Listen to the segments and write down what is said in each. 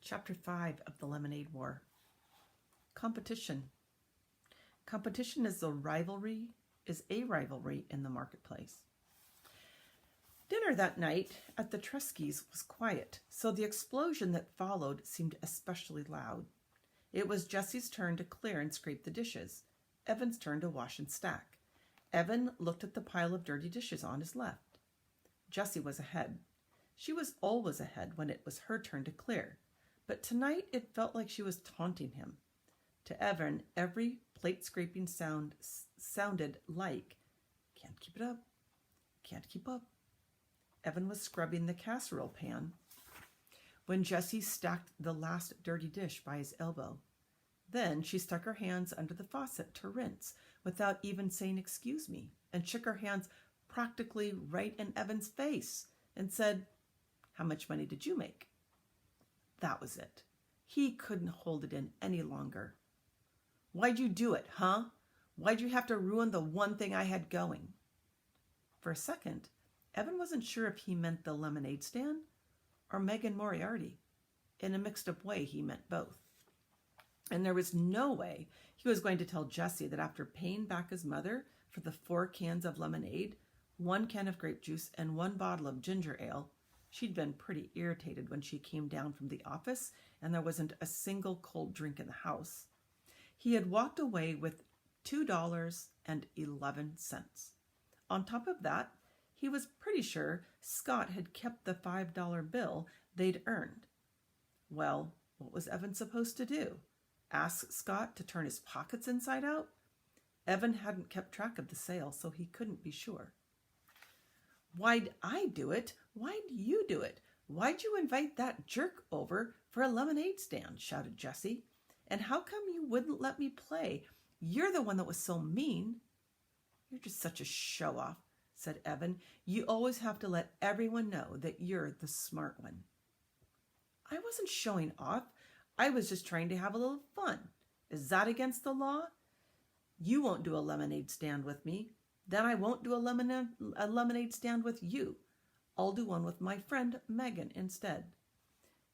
Chapter 5 of The Lemonade War. Competition. Competition is a rivalry in the marketplace. Dinner that night at the Treskys was quiet, so the explosion that followed seemed especially loud. It was Jessie's turn to clear and scrape the dishes, Evan's turn to wash and stack. Evan looked at the pile of dirty dishes on his left. Jessie was ahead. She was always ahead when it was her turn to clear, but tonight it felt like she was taunting him. To Evan, every plate scraping sound sounded like, "Can't keep it up, can't keep up." Evan was scrubbing the casserole pan when Jessie stacked the last dirty dish by his elbow. Then she stuck her hands under the faucet to rinse without even saying "excuse me," and shook her hands practically right in Evan's face and said, "How much money did you make?" That was it. He couldn't hold it in any longer. "Why'd you do it, huh? Why'd you have to ruin the one thing I had going?" For a second, Evan wasn't sure if he meant the lemonade stand or Megan Moriarty. In a mixed-up way, he meant both. And there was no way he was going to tell Jessie that after paying back his mother for the 4 cans of lemonade, 1 can of grape juice, and 1 bottle of ginger ale, she'd been pretty irritated when she came down from the office and there wasn't a single cold drink in the house. He had walked away with $2.11. On top of that, he was pretty sure Scott had kept the $5 bill they'd earned. Well, what was Evan supposed to do? Ask Scott to turn his pockets inside out? Evan hadn't kept track of the sale, so he couldn't be sure. "Why'd I do it? Why'd you do it? Why'd you invite that jerk over for a lemonade stand?" shouted Jessie. "And how come you wouldn't let me play? You're the one that was so mean." "You're just such a show-off," said Evan. "You always have to let everyone know that you're the smart one." "I wasn't showing off. I was just trying to have a little fun. Is that against the law? You won't do a lemonade stand with me. Then I won't do a lemonade stand with you. I'll do one with my friend Megan instead."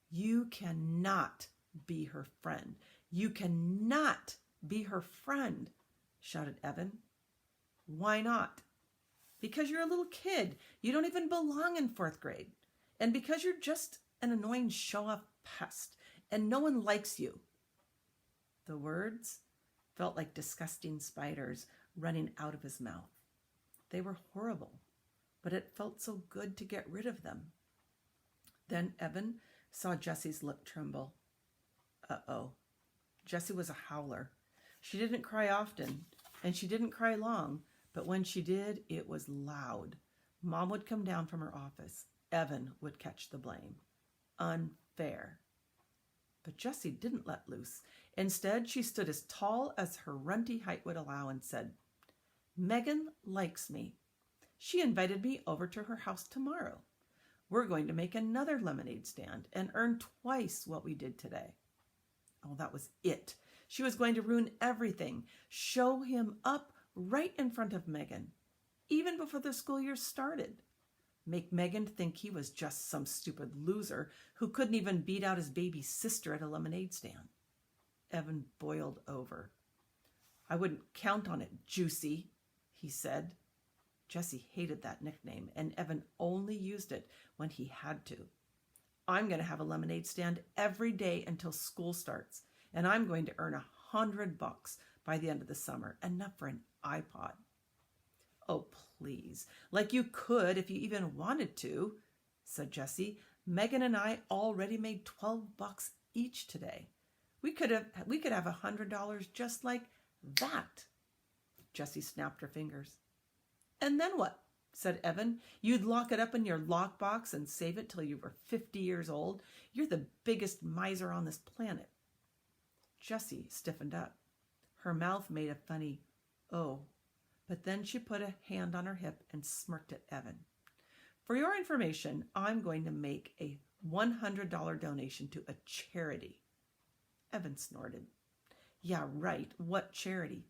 "You cannot be her friend. You cannot be her friend," shouted Evan. "Why not?" "Because you're a little kid. You don't even belong in 4th grade. And because you're just an annoying show-off pest, and no one likes you." The words felt like disgusting spiders running out of his mouth. They were horrible, but it felt so good to get rid of them. Then Evan saw Jessie's lip tremble. Uh-oh. Jessie was a howler. She didn't cry often, and she didn't cry long, but when she did, it was loud. Mom would come down from her office. Evan would catch the blame. Unfair. But Jessie didn't let loose. Instead, she stood as tall as her runty height would allow and said, "Megan likes me. She invited me over to her house tomorrow. We're going to make another lemonade stand and earn twice what we did today." Oh, that was it. She was going to ruin everything, show him up right in front of Megan, even before the school year started. Make Megan think he was just some stupid loser who couldn't even beat out his baby sister at a lemonade stand. Evan boiled over. "I wouldn't count on it, Juicy," he said. Jessie hated that nickname, and Evan only used it when he had to. "I'm going to have a lemonade stand every day until school starts, and I'm going to earn $100 by the end of the summer, enough for an iPod." "Oh, please, like you could if you even wanted to," said Jessie. "Megan and I already made $12 each today. We could have $100 just like that." Jessie snapped her fingers. "And then what?" said Evan. "You'd lock it up in your lockbox and save it till you were 50 years old. You're the biggest miser on this planet." Jessie stiffened up. Her mouth made a funny "oh," but then she put a hand on her hip and smirked at Evan. "For your information, I'm going to make a $100 donation to a charity." Evan snorted. "Yeah, right. What charity?"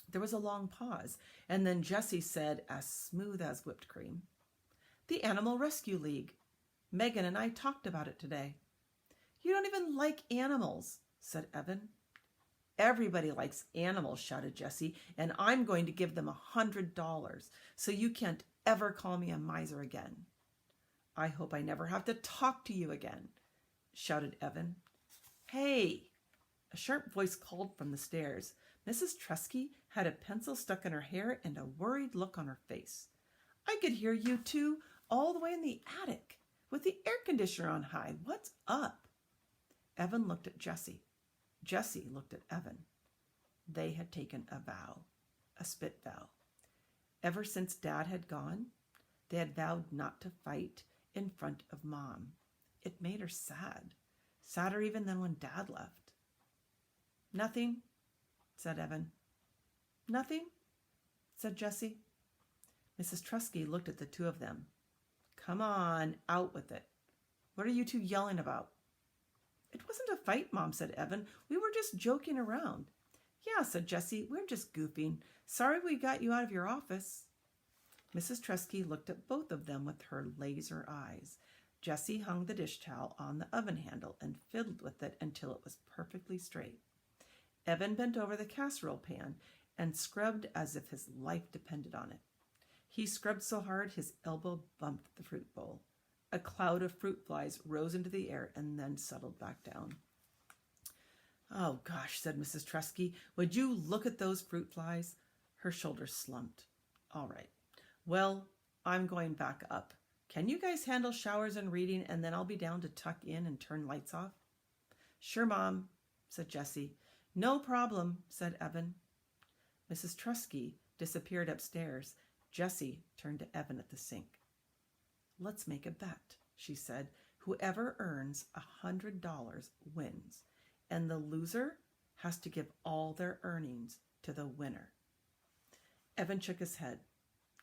There was a long pause, and then Jessie said, as smooth as whipped cream, "The Animal Rescue League. Megan and I talked about it today." You don't even like animals, said Evan. Everybody likes animals, shouted Jessie, and I'm going to give them $100, so you can't ever call me a miser again. I hope I never have to talk to you again, shouted Evan. Hey! A sharp voice called from the stairs. Mrs. Tresky had a pencil stuck in her hair and a worried look on her face. I could hear you two all the way in the attic, with the air conditioner on high. What's up? Evan looked at Jessie. Jessie looked at Evan. They had taken a vow, a spit vow. Ever since Dad had gone, they had vowed not to fight in front of Mom. It made her sad, sadder even than when Dad left. Nothing, said Evan. Nothing, said Jessie. Mrs. Tresky looked at the two of them. Come on, out with it. What are you two yelling about? It wasn't a fight, Mom, said Evan. We were just joking around. Yeah, said Jessie. We're just goofing. Sorry we got you out of your office. Mrs. Tresky looked at both of them with her laser eyes. Jessie hung the dish towel on the oven handle and fiddled with it until it was perfectly straight. Evan bent over the casserole pan and scrubbed as if his life depended on it. He scrubbed so hard his elbow bumped the fruit bowl. A cloud of fruit flies rose into the air and then settled back down. Oh, gosh, said Mrs. Tresky. Would you look at those fruit flies? Her shoulders slumped. All right. Well, I'm going back up. Can you guys handle showers and reading, and then I'll be down to tuck in and turn lights off? Sure, Mom, said Jessie. No problem, said Evan. Mrs. Tresky disappeared upstairs. Jessie turned to Evan at the sink. Let's make a bet, she said. Whoever earns $100 wins, and the loser has to give all their earnings to the winner. Evan shook his head.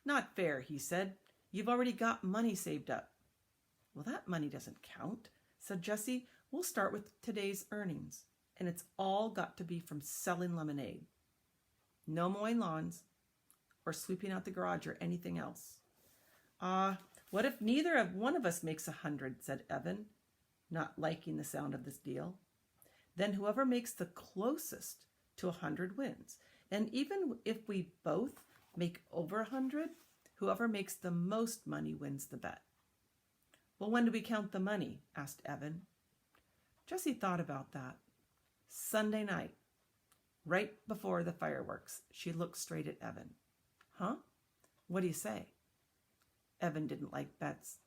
Not fair, he said. You've already got money saved up. Well, that money doesn't count, said Jessie. We'll start with today's earnings, and it's all got to be from selling lemonade. No mowing lawns or sweeping out the garage or anything else. What if neither of one of us makes 100, said Evan, not liking the sound of this deal. Then whoever makes the closest to 100 wins. And even if we both make over 100, whoever makes the most money wins the bet. Well, when do we count the money? Asked Evan. Jessie thought about that. Sunday night, right before the fireworks. She looked straight at Evan. Huh? What do you say? Evan didn't like bets.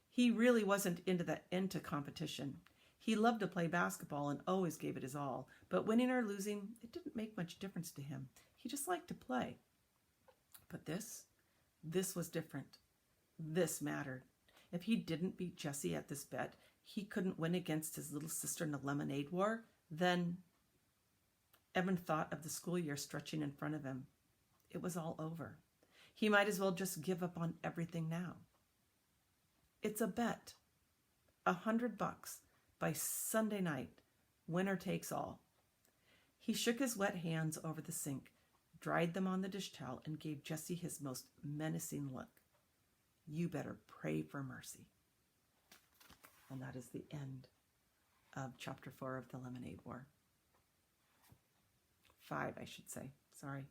He really wasn't into competition. He loved to play basketball and always gave it his all, but winning or losing, it didn't make much difference to him. He just liked to play. But this was different. This mattered. If he didn't beat Jessie at this bet, he couldn't win against his little sister in the lemonade war. Then Evan thought of the school year stretching in front of him. It was all over. He might as well just give up on everything now. It's a bet. $100 by Sunday night. Winner takes all. He shook his wet hands over the sink, dried them on the dish towel, and gave Jessie his most menacing look. You better pray for mercy. And that is the end of chapter 4 of The Lemonade War. 5, I should say. Sorry.